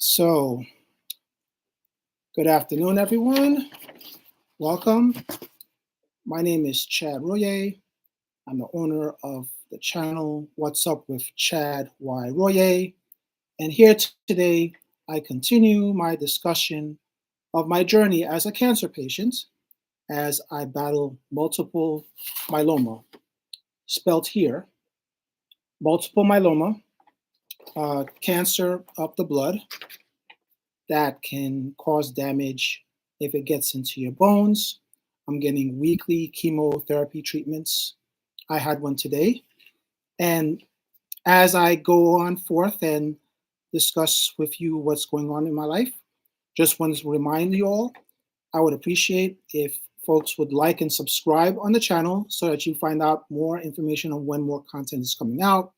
So, good afternoon, everyone. Welcome. My name is Chad Royer. I'm the owner of the channel What's Up with Chad Y. Royer. And here today, I continue my discussion of my journey as a cancer patient as I battle multiple myeloma, spelled here. Multiple myeloma, cancer of the blood that can cause damage if it gets into your bones. I'm getting weekly chemotherapy treatments. I had one today. And as I go on forth and discuss with you what's going on in my life, just want to remind you all, I would appreciate if folks would like and subscribe on the channel so that you find out more information on when more content is coming out.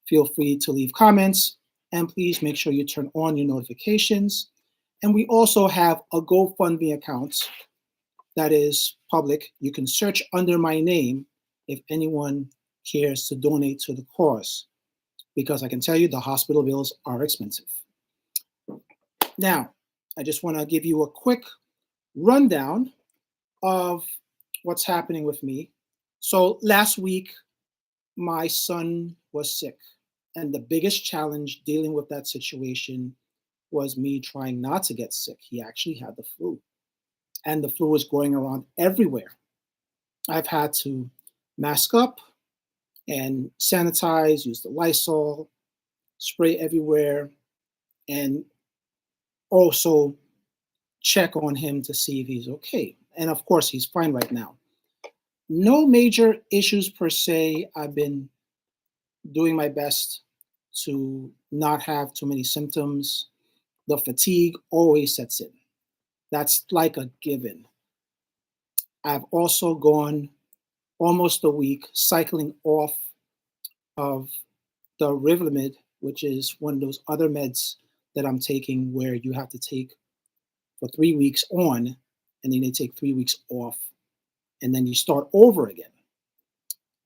Feel free to leave comments, and please make sure you turn on your notifications. And we also have a GoFundMe account that is public. You can search under my name if anyone cares to donate to the cause, because I can tell you the hospital bills are expensive. Now, I just want to give you a quick rundown of what's happening with me. So last week, my son was sick, and the biggest challenge dealing with that situation was me trying not to get sick. He actually had the flu, and the flu was going around everywhere. I've had to mask up and sanitize, use the Lysol, spray everywhere, and also check on him to see if he's okay. And of course, he's fine right now. No major issues per se. I've been doing my best to not have too many symptoms. The fatigue always sets in. That's like a given. I've also gone almost a week cycling off of the Revlimid, which is one of those other meds that I'm taking where you have to take for 3 weeks on, and then they take 3 weeks off, and then you start over again.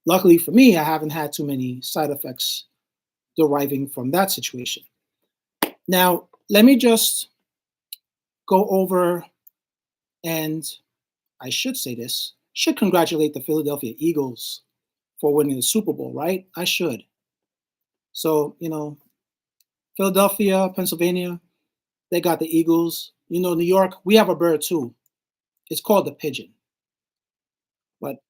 Luckily for me, I haven't had too many side effects deriving from that situation. Now, let me just go over, and I should say this, should congratulate the Philadelphia Eagles for winning the Super Bowl, right? I should. So, Philadelphia, Pennsylvania, they got the Eagles. New York, we have a bird too. It's called the pigeon, but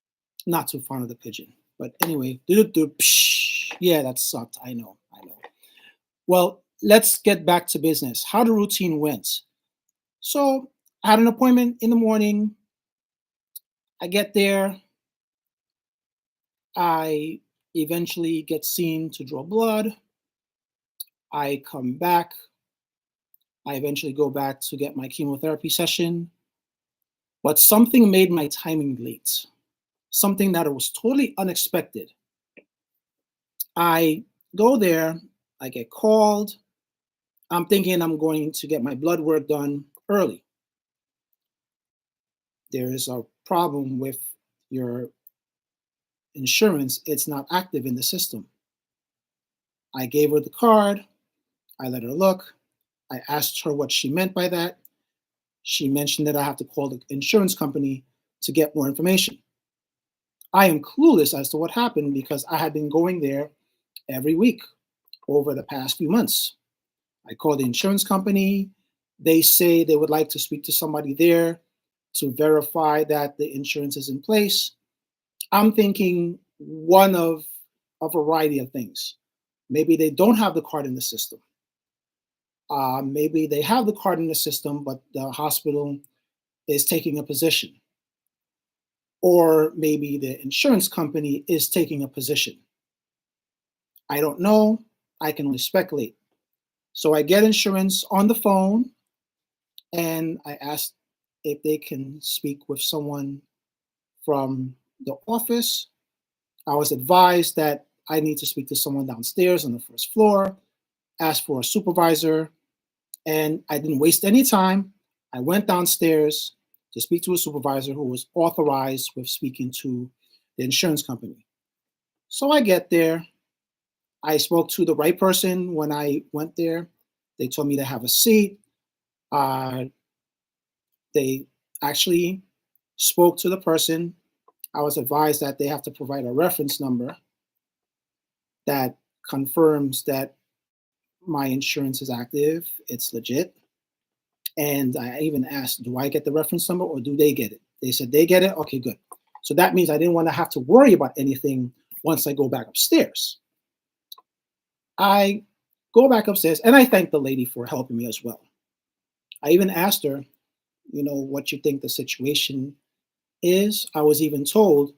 not too fond of the pigeon. But anyway, yeah, that sucked. I know. Well, let's get back to business. How the routine went. So I had an appointment in the morning. I get there. I eventually get seen to draw blood. I come back. I eventually go back to get my chemotherapy session. But something made my timing late. Something that was totally unexpected. I go there. I get called. I'm thinking I'm going to get my blood work done early. There is a problem with your insurance. It's not active in the system. I gave her the card. I let her look. I asked her what she meant by that. She mentioned that I have to call the insurance company to get more information. I am clueless as to what happened because I had been going there every week over the past few months. I called the insurance company. They say they would like to speak to somebody there to verify that the insurance is in place. I'm thinking one of a variety of things. Maybe they don't have the card in the system. Maybe they have the card in the system, but the hospital is taking a position. Or maybe the insurance company is taking a position. I don't know. I can only speculate. So I get insurance on the phone, and I asked if they can speak with someone from the office. I was advised that I need to speak to someone downstairs on the first floor, ask for a supervisor, and I didn't waste any time. I went downstairs to speak to a supervisor who was authorized with speaking to the insurance company. So I get there. I spoke to the right person when I went there. They told me to have a seat. Uh, they actually spoke to the person. I was advised that they have to provide a reference number that confirms that my insurance is active, it's legit. And I even asked, do I get the reference number or do they get it? They said they get it. Okay, good. So that means I didn't want to have to worry about anything once I go back upstairs. I go back upstairs and I thank the lady for helping me as well. I even asked her, what you think the situation is. I was even told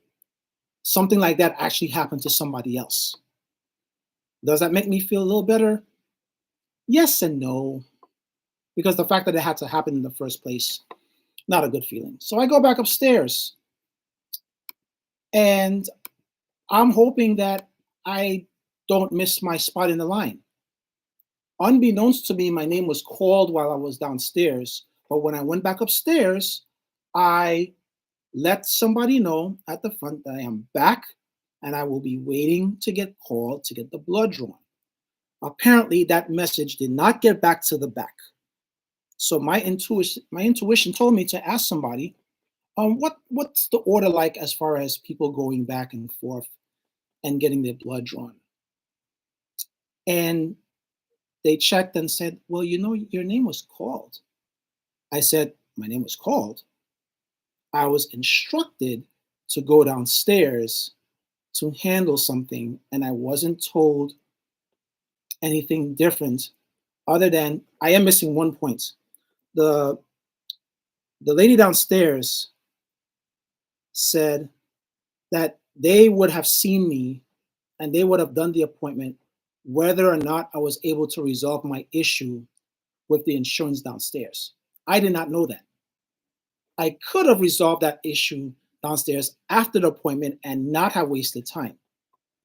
something like that actually happened to somebody else. Does that make me feel a little better? Yes and no, because the fact that it had to happen in the first place, not a good feeling. So I go back upstairs and I'm hoping that I don't miss my spot in the line. Unbeknownst to me, my name was called while I was downstairs. But when I went back upstairs, I let somebody know at the front that I am back and I will be waiting to get called to get the blood drawn. Apparently, that message did not get back to the back. So my intuition told me to ask somebody, what's the order like as far as people going back and forth and getting their blood drawn? And they checked and said, well, your name was called. I said, my name was called. I was instructed to go downstairs to handle something, and I wasn't told anything different other than I am missing one point. The the lady downstairs said that they would have seen me and they would have done the appointment whether or not I was able to resolve my issue with the insurance downstairs. I did not know that. I could have resolved that issue downstairs after the appointment and not have wasted time.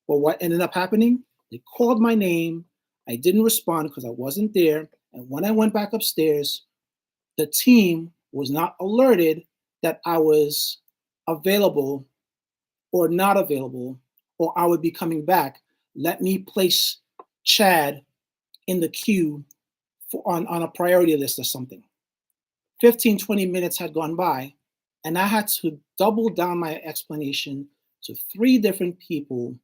But what ended up happening? They called my name. I didn't respond because I wasn't there. And when I went back upstairs, the team was not alerted that I was available or not available, or I would be coming back. Let me place Chad in the queue on a priority list or something. 15, 20 minutes had gone by, and I had to double down my explanation to three different people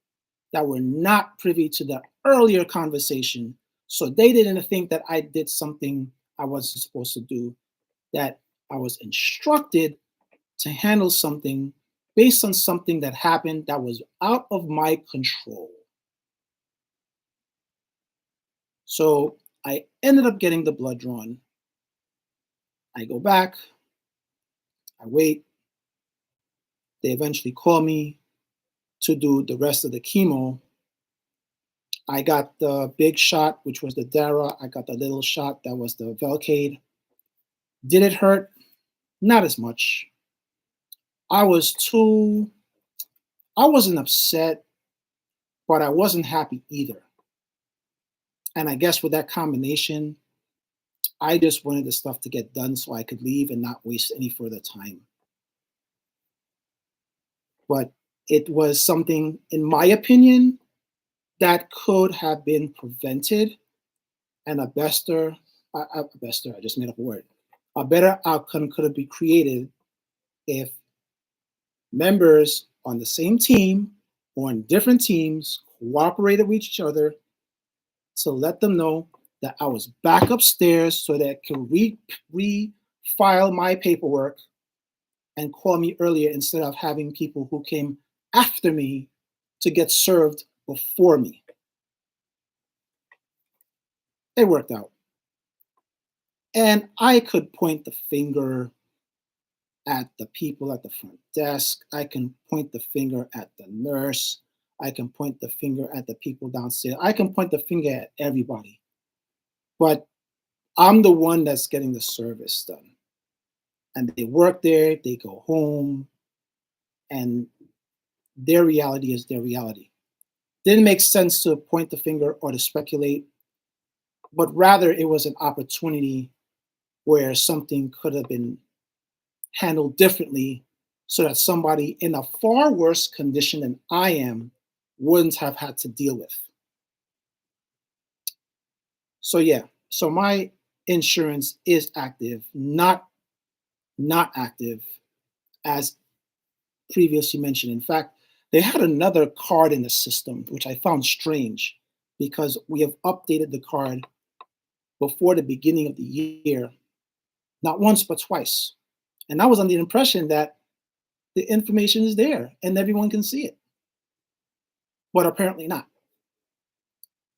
that were not privy to the earlier conversation. So they didn't think that I did something I wasn't supposed to do, that I was instructed to handle something based on something that happened that was out of my control. So I ended up getting the blood drawn. I go back, I wait. They eventually call me to do the rest of the chemo. I got the big shot, which was the Dara. I got the little shot that was the Velcade. Did it hurt? Not as much. I wasn't upset, but I wasn't happy either. And I guess with that combination, I just wanted the stuff to get done so I could leave and not waste any further time. But it was something, in my opinion, that could have been prevented, and I just made up a word. A better outcome could have been created if members on the same team or on different teams cooperated with each other to let them know that I was back upstairs so that I could refile my paperwork and call me earlier instead of having people who came after me to get served before me. It worked out. And I could point the finger at the people at the front desk. I can point the finger at the nurse. I can point the finger at the people downstairs. I can point the finger at everybody. But I'm the one that's getting the service done. And they work there, they go home, and their reality is their reality. Didn't make sense to point the finger or to speculate, but rather it was an opportunity where something could have been handled differently so that somebody in a far worse condition than I am wouldn't have had to deal with. So yeah, So my insurance is active, not active as previously mentioned. In fact, they had another card in the system, which I found strange because we have updated the card before the beginning of the year, not once, but twice. And I was under the impression that the information is there and everyone can see it, but apparently not.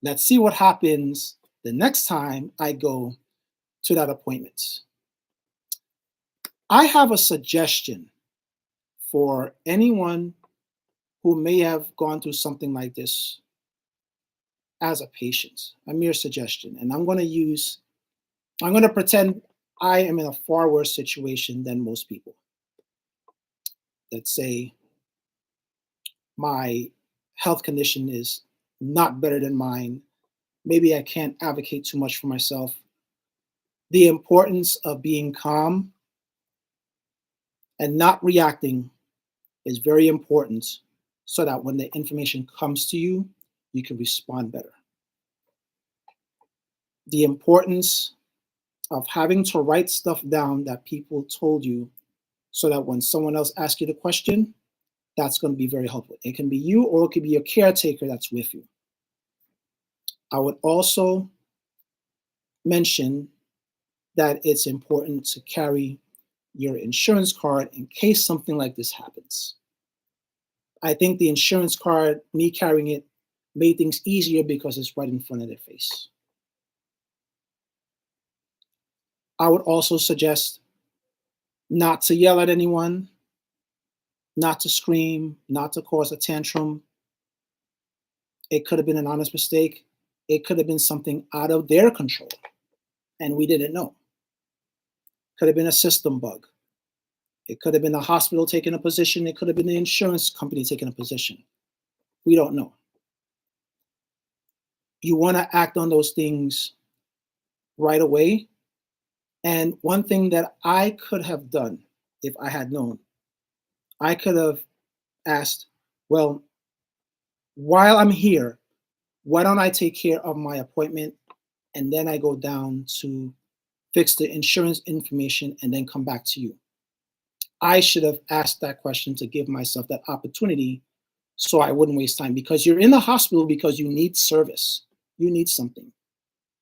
Let's see what happens the next time I go to that appointment. I have a suggestion for anyone who may have gone through something like this as a patient, a mere suggestion. And I'm going to pretend I am in a far worse situation than most people. Let's say my health condition is not better than mine. Maybe I can't advocate too much for myself. The importance of being calm and not reacting is very important so that when the information comes to you, you can respond better. The importance of having to write stuff down that people told you so that when someone else asks you the question, that's going to be very helpful. It can be you or it could be a caretaker that's with you. I would also mention that it's important to carry your insurance card in case something like this happens. I think the insurance card, me carrying it, made things easier because it's right in front of their face. I would also suggest not to yell at anyone, not to scream, not to cause a tantrum. It could have been an honest mistake. It could have been something out of their control, and we didn't know. Could have been a system bug. It could have been the hospital taking a position. It could have been the insurance company taking a position. We don't know. You want to act on those things right away. And one thing that I could have done if I had known, I could have asked, well, while I'm here, why don't I take care of my appointment and then I go down to fix the insurance information and then come back to you? I should have asked that question to give myself that opportunity so I wouldn't waste time, because you're in the hospital because you need service. You need something.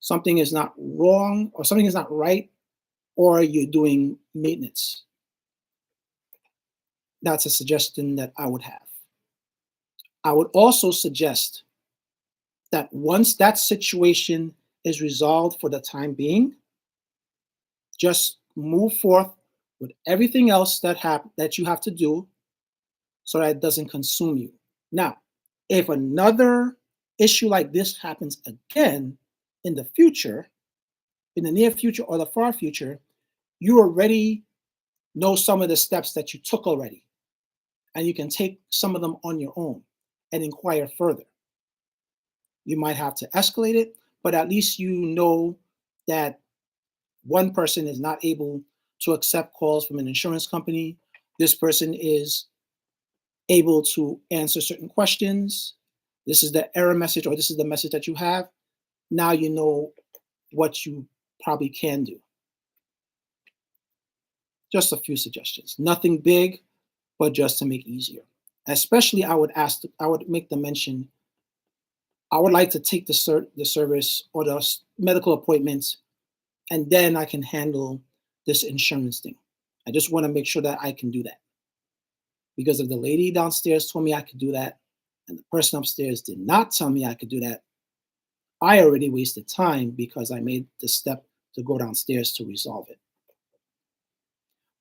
Something is not wrong or something is not right, or you're doing maintenance. That's a suggestion that I would have. I would also suggest that once that situation is resolved for the time being, just move forth with everything else that you have to do so that it doesn't consume you. Now, if another issue like this happens again in the future, in the near future or the far future, you already know some of the steps that you took already, and you can take some of them on your own and inquire further. You might have to escalate it, but at least you know that one person is not able to accept calls from an insurance company. This person is able to answer certain questions. This is the error message, or this is the message that you have. Now you know what you probably can do. Just a few suggestions. Nothing big, but just to make it easier. Especially, I would make the mention, I would like to take the service or the medical appointments, and then I can handle this insurance thing. I just want to make sure that I can do that. Because if the lady downstairs told me I could do that, and the person upstairs did not tell me I could do that, I already wasted time because I made the step to go downstairs to resolve it.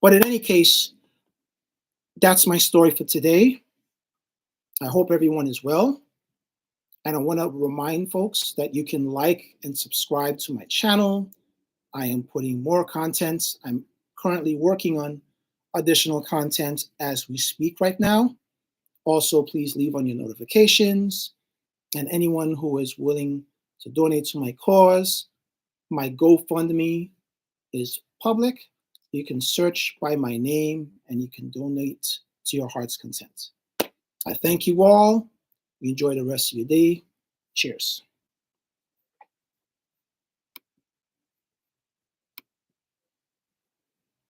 But in any case, that's my story for today. I hope everyone is well. And I want to remind folks that you can like and subscribe to my channel. I am putting more content. I'm currently working on additional content as we speak right now. Also, please leave on your notifications. And anyone who is willing to donate to my cause, my GoFundMe is public. You can search by my name and you can donate to your heart's content. I thank you all. Enjoy the rest of your day. Cheers.